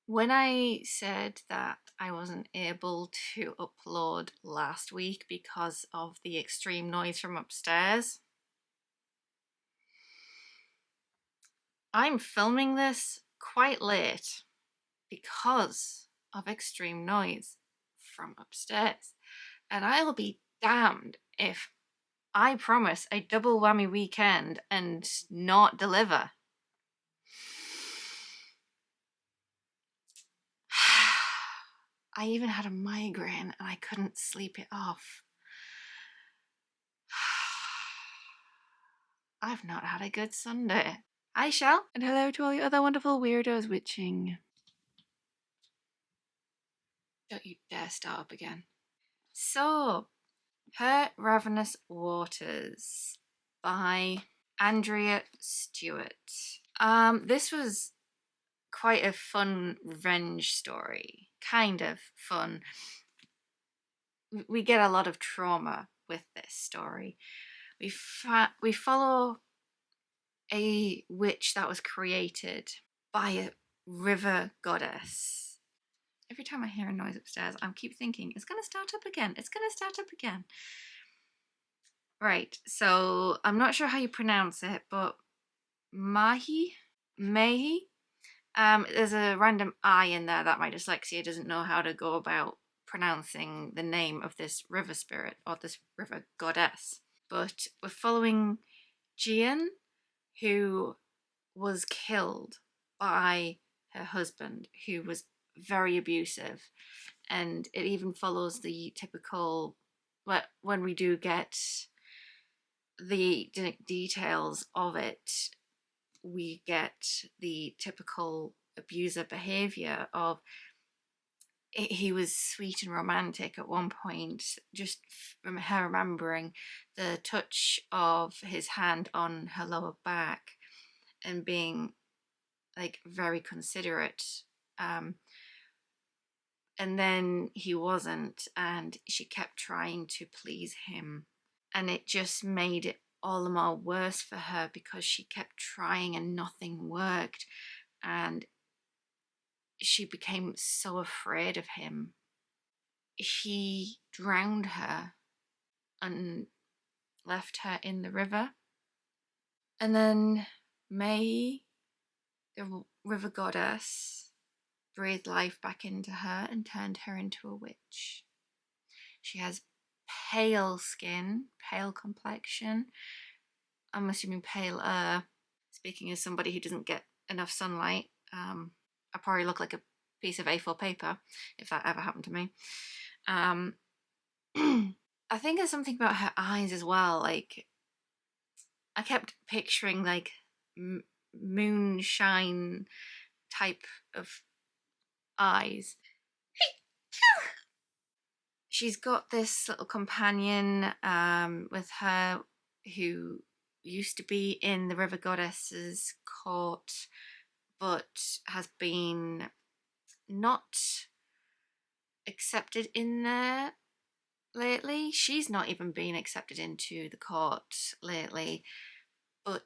When I said that I wasn't able to upload last week because of the extreme noise from upstairs, I'm filming this quite late because of extreme noise from upstairs. And I'll be damned if I promise a double whammy weekend and not deliver. I even had a migraine and I couldn't sleep it off. I've not had a good Sunday. Hi, Shell, and hello to all the other wonderful weirdos witching. Don't you dare start up again. So, Her Ravenous Waters by Andrea Stewart. This was quite a fun revenge story. Kind of fun. We get a lot of trauma with this story. We follow a witch that was created by a river goddess. Every time I hear a noise upstairs, I keep thinking, it's going to start up again. It's going to start up again. Right, so I'm not sure how you pronounce it, but Mahi? There's a random I in there that my dyslexia doesn't know how to go about pronouncing the name of this river spirit or this river goddess. But we're following Jian, who was killed by her husband, who was very abusive. And it even follows the typical, when we do get the details of it, we get the typical abuser behavior of he was sweet and romantic at one point, just from her remembering the touch of his hand on her lower back and being like very considerate. And then he wasn't, and she kept trying to please him, and it just made it all the more worse for her because she kept trying and nothing worked, and she became so afraid of him. He drowned her and left her in the river. And then May, the river goddess, breathed life back into her and turned her into a witch. She has pale skin, pale complexion. I'm assuming paler. Speaking as somebody who doesn't get enough sunlight, I probably look like a piece of A4 paper if that ever happened to me. I think there's something about her eyes as well. Like, I kept picturing like moonshine type of eyes. She's got this little companion with her who used to be in the river goddess's court, but has been not accepted in there lately. She's not even been accepted into the court lately, but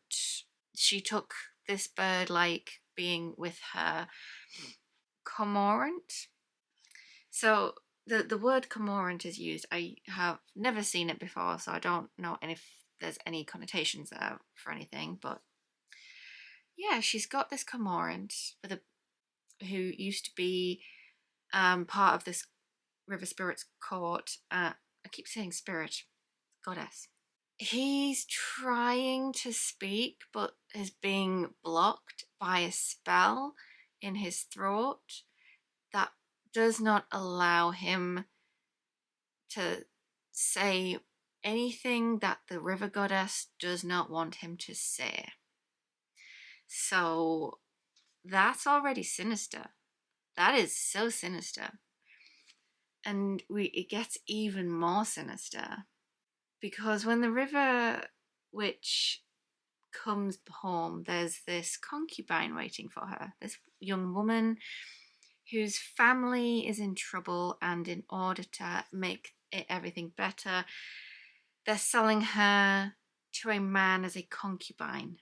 she took this bird like being with her. Cormorant. So the word cormorant is used. I have never seen it before, so I don't know if there's any connotations there for anything, but yeah, she's got this cormorant with who used to be part of this river spirit's court. I keep saying spirit, goddess. He's trying to speak, but is being blocked by a spell in his throat that does not allow him to say anything that the river goddess does not want him to say. So that's already sinister. That is so sinister. And it gets even more sinister because when the river witch comes home, there's this concubine waiting for her, this young woman whose family is in trouble, and in order to make everything better, they're selling her to a man as a concubine.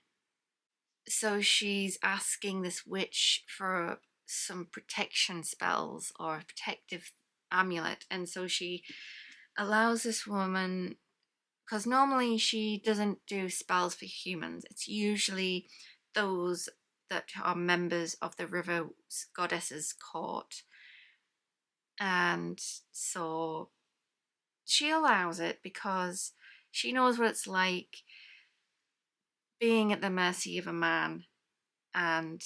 So she's asking this witch for some protection spells or a protective amulet. And so she allows this woman, because normally she doesn't do spells for humans, it's usually those that are members of the river goddess's court. And so she allows it because she knows what it's like being at the mercy of a man and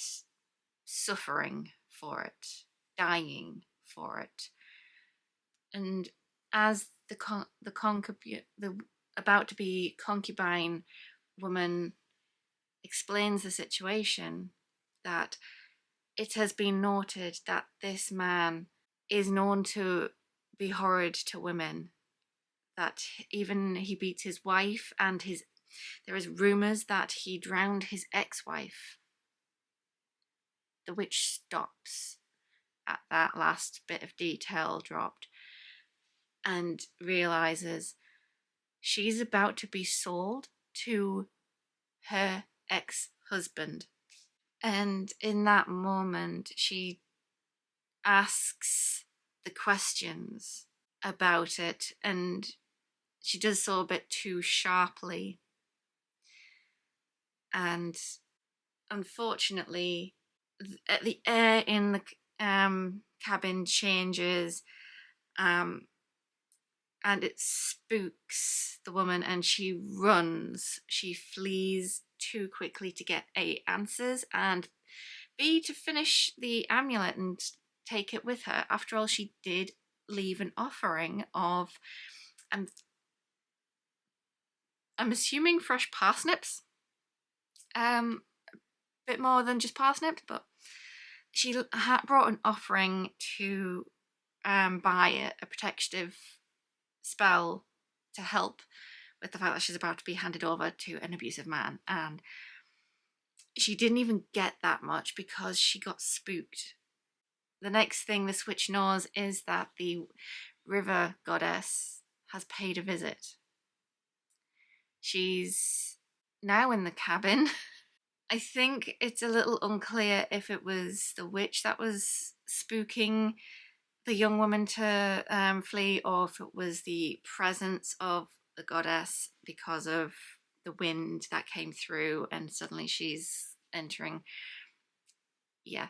suffering for it, dying for it. And as the about to be concubine woman explains the situation, that it has been noted that this man is known to be horrid to women, that even he beats his wife, and there is rumors that he drowned his ex-wife. The witch stops at that last bit of detail dropped and realizes she's about to be sold to her ex-husband. And in that moment, she asks the questions about it, and she does so a bit too sharply. And unfortunately, the air in the cabin changes, and it spooks the woman, and she runs. She flees too quickly to get A, answers, and B, to finish the amulet and take it with her. After all, she did leave an offering of, I'm assuming, fresh parsnips. Bit more than just parsnips, but she brought an offering to buy a protective spell to help with the fact that she's about to be handed over to an abusive man. And she didn't even get that much because she got spooked. The next thing the witch knows is that the river goddess has paid a visit. She's now in the cabin. I think it's a little unclear if it was the witch that was spooking the young woman to flee, or if it was the presence of the goddess because of the wind that came through and suddenly she's entering. Yeah,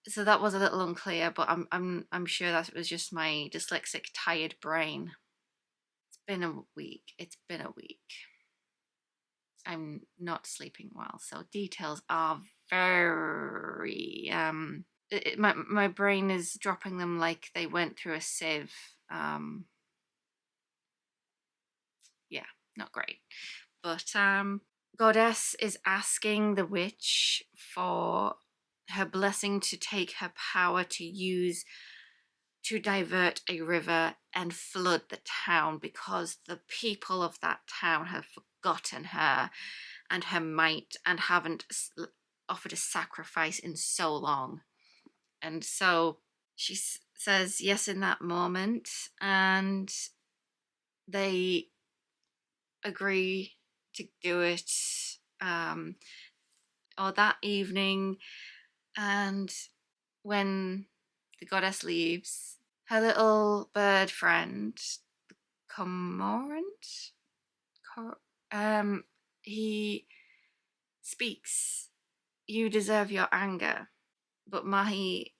so that was a little unclear, but I'm sure that it was just my dyslexic tired brain. It's been a week. I'm not sleeping well, so details are very my brain is dropping them like they went through a sieve. Yeah, not great. But Goddess is asking the witch for her blessing to take her power to use to divert a river and flood the town, because the people of that town have forgotten her and her might and haven't offered a sacrifice in so long. And so she says yes in that moment, and they agree to do it or that evening. And when the goddess leaves, her little bird friend, Cormorant, he speaks, "You deserve your anger." But Mahi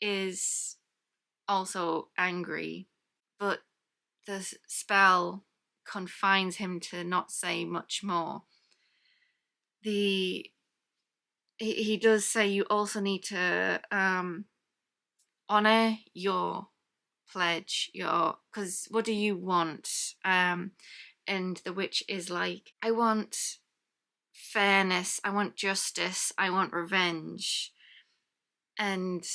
is also angry, but the spell confines him to not say much more. He does say you also need to honor your pledge, because what do you want? And the witch is like, I want fairness, I want justice, I want revenge. And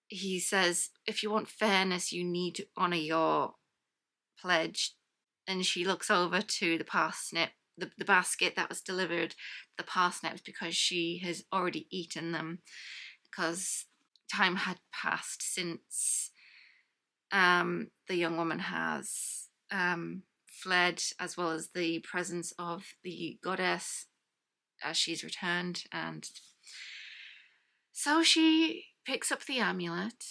he says, if you want fairness, you need to honor your pledge. And she looks over to the parsnip, the basket that was delivered, the parsnips, because she has already eaten them, because time had passed since the young woman has fled, as well as the presence of the goddess as she's returned. And So she picks up the amulet,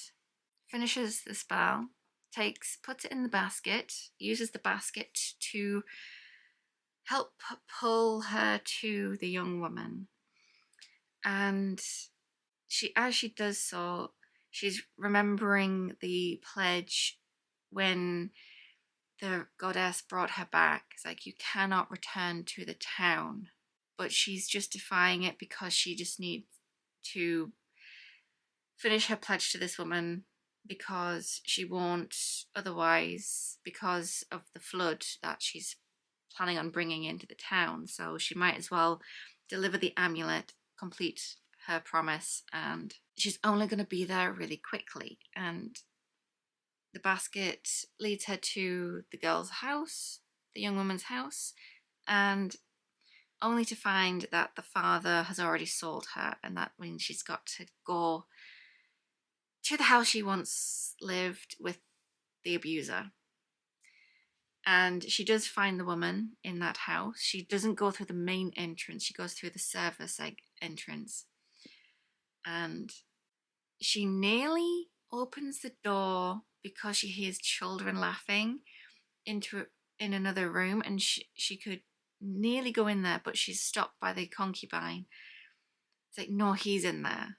finishes the spell, puts it in the basket, uses the basket to help pull her to the young woman. And as she does so, she's remembering the pledge when the goddess brought her back. It's like, you cannot return to the town. But she's justifying it because she just needs to finish her pledge to this woman, because she won't otherwise, because of the flood that she's planning on bringing into the town. So she might as well deliver the amulet, complete her promise, and she's only going to be there really quickly. And the basket leads her to the girl's house, the young woman's house, and only to find that the father has already sold her, and that means she's got to go to the house she once lived with the abuser. And she does find the woman in that house. She doesn't go through the main entrance, she goes through the service entrance. And she nearly opens the door because she hears children laughing in another room, and she could nearly go in there, but she's stopped by the concubine. It's like, no, he's in there.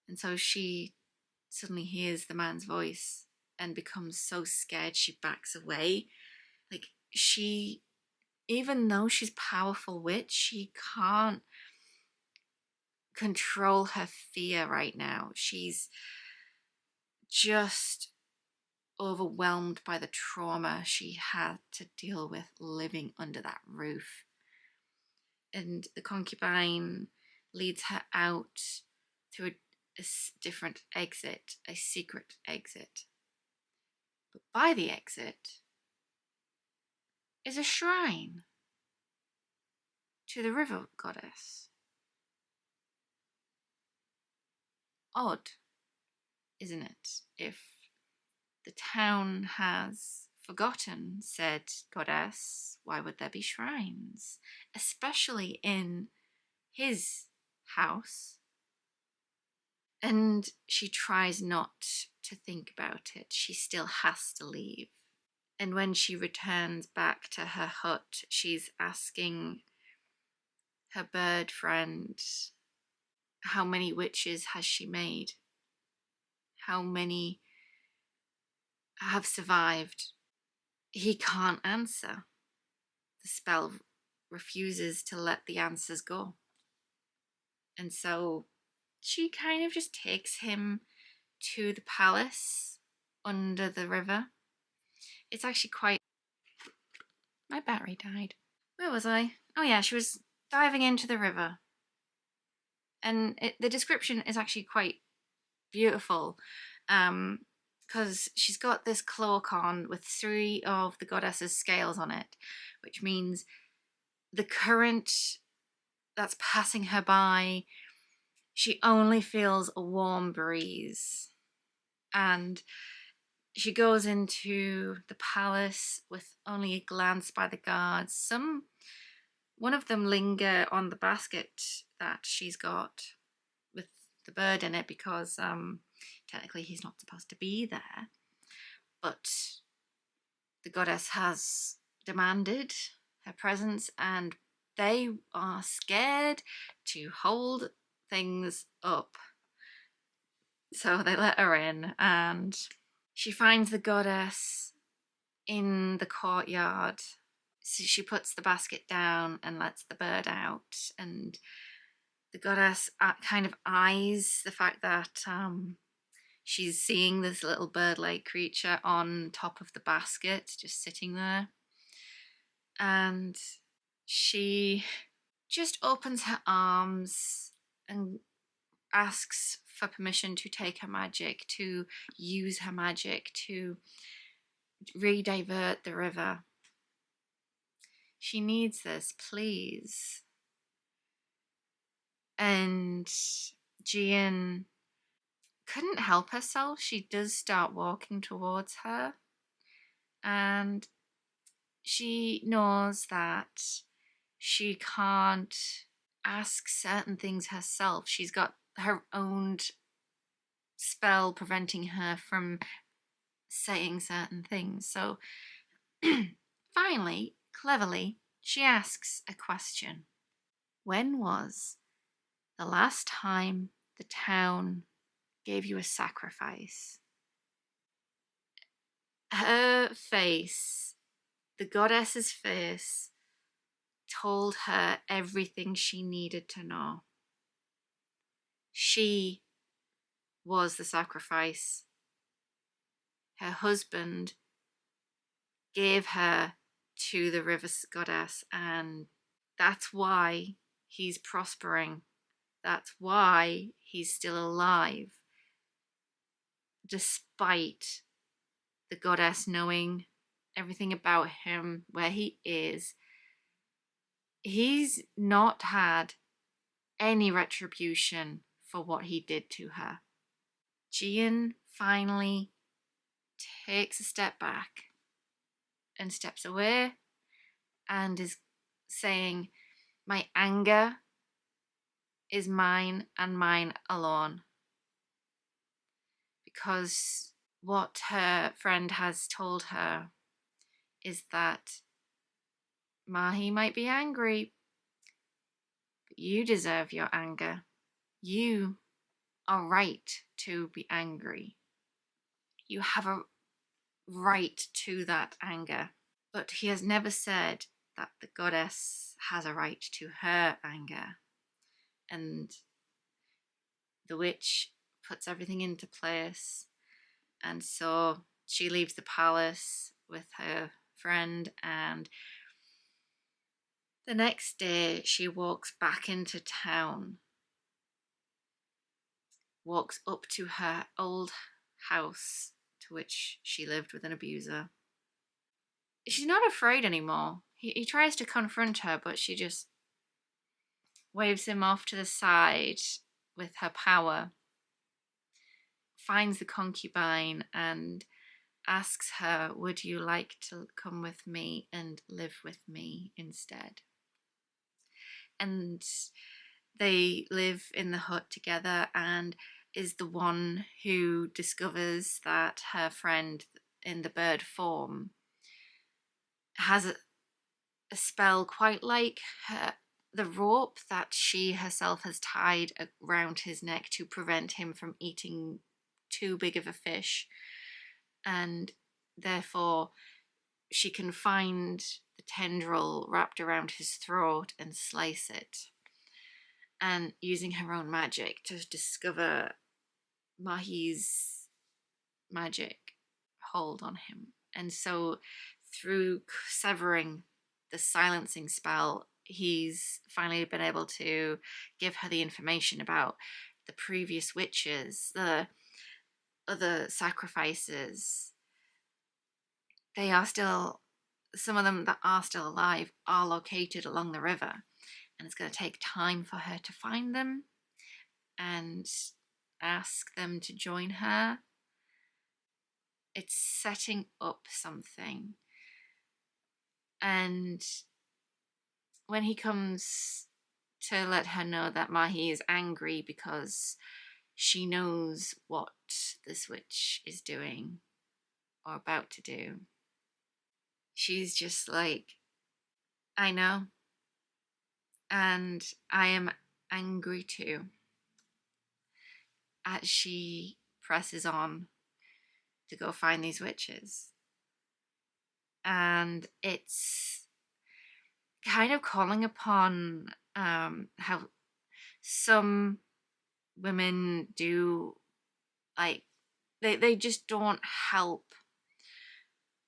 And so she suddenly hears the man's voice and becomes so scared she backs away. Like, she, even though she's powerful witch, she can't control her fear right now. She's just overwhelmed by the trauma she had to deal with living under that roof. And the concubine leads her out through a different exit, a secret exit. But by the exit is a shrine to the river goddess. Odd, isn't it? If the town has forgotten said goddess, why would there be shrines? Especially in his house. And she tries not to think about it. She still has to leave. And when she returns back to her hut, she's asking her bird friend, how many witches has she made? How many have survived? He can't answer. The spell refuses to let the answers go. And so she kind of just takes him to the palace under the river. It's actually quite... My battery died. Where was I? Oh yeah, she was diving into the river. And the description is actually quite beautiful, because she's got this cloak on with 3 of the goddess's scales on it, which means the current that's passing her by, she only feels a warm breeze. And she goes into the palace with only a glance by the guards. One of them linger on the basket that she's got with the bird in it, because technically he's not supposed to be there. But the goddess has demanded her presence, and they are scared to hold things up. So they let her in, and she finds the goddess in the courtyard. So she puts the basket down and lets the bird out, and the goddess kind of eyes the fact that she's seeing this little bird-like creature on top of the basket, just sitting there. And she just opens her arms and asks for permission to take her magic, to use her magic to re-divert the river. She needs this, please. And Gian couldn't help herself. She does start walking towards her, and she knows that she can't ask certain things herself. She's got her own spell preventing her from saying certain things. So finally, cleverly, she asks a question. When was the last time the town gave you a sacrifice? Her face, the goddess's face, told her everything she needed to know. She was the sacrifice. Her husband gave her to the river goddess, and that's why he's prospering. That's why he's still alive, despite the goddess knowing everything about him, where he is. He's not had any retribution for what he did to her. Gian finally takes a step back and steps away and is saying, my anger is mine and mine alone. Because what her friend has told her is that Mahi might be angry, but you deserve your anger. You are right to be angry. You have a right to that anger. But he has never said that the goddess has a right to her anger. And the witch puts everything into place. And so she leaves the palace with her friend, and the next day she walks back into town, walks up to her old house to which she lived with an abuser. She's not afraid anymore. He tries to confront her, but she just waves him off to the side with her power, finds the concubine and asks her, would you like to come with me and live with me instead? And they live in the hut together, and is the one who discovers that her friend in the bird form has a spell quite like the rope that she herself has tied around his neck to prevent him from eating too big of a fish, and therefore she can find the tendril wrapped around his throat and slice it, and using her own magic to discover Mahi's magic hold on him. And so through severing the silencing spell, he's finally been able to give her the information about the previous witches, the other sacrifices. They are still, some of them that are still alive are located along the river, and it's going to take time for her to find them and ask them to join her. It's setting up something. And when he comes to let her know that Mahi is angry because she knows what this witch is doing or about to do, she's just like, I know, and I am angry too, as she presses on to go find these witches. And it's kind of calling upon how some women do, like, they just don't help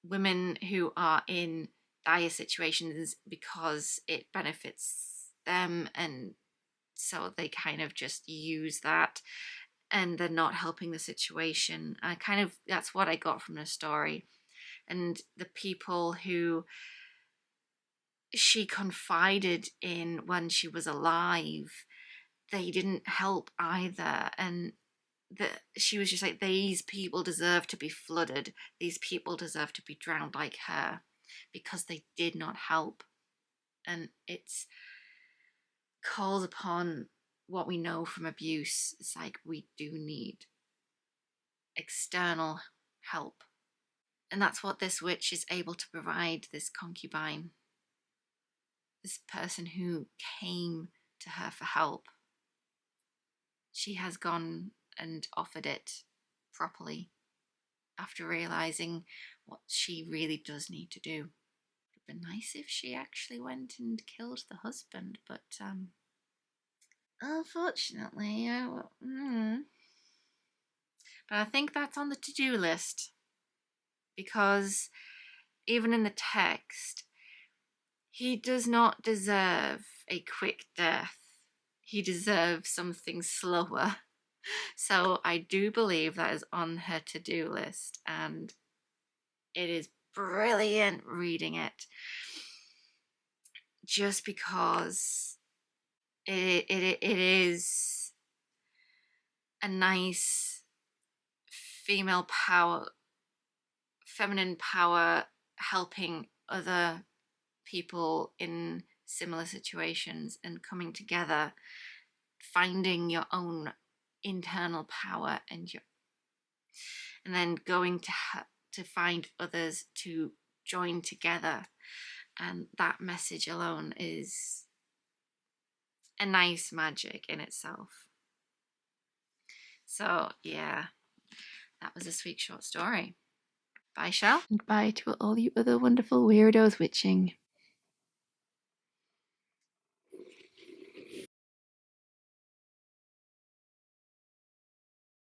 women who are in dire situations because it benefits them, and so they kind of just use that, and they're not helping the situation. That's what I got from the story. And the people who she confided in when she was alive, they didn't help either. And she was just like, these people deserve to be flooded. These people deserve to be drowned like her because they did not help. And it's calls upon what we know from abuse. It's like we do need external help. And that's what this witch is able to provide, this concubine, this person who came to her for help. She has gone and offered it properly after realizing what she really does need to do. It would be nice if she actually went and killed the husband, but unfortunately, but I think that's on the to-do list, because even in the text, he does not deserve a quick death. He deserves something slower. So I do believe that is on her to-do list, and it is brilliant reading it, just because it is a nice female power, feminine power, helping other people in similar situations and coming together, finding your own internal power, and then going to find others to join together. And that message alone is a nice magic in itself. So yeah, that was a sweet short story. Bye, Shell. And bye to all you other wonderful weirdos witching.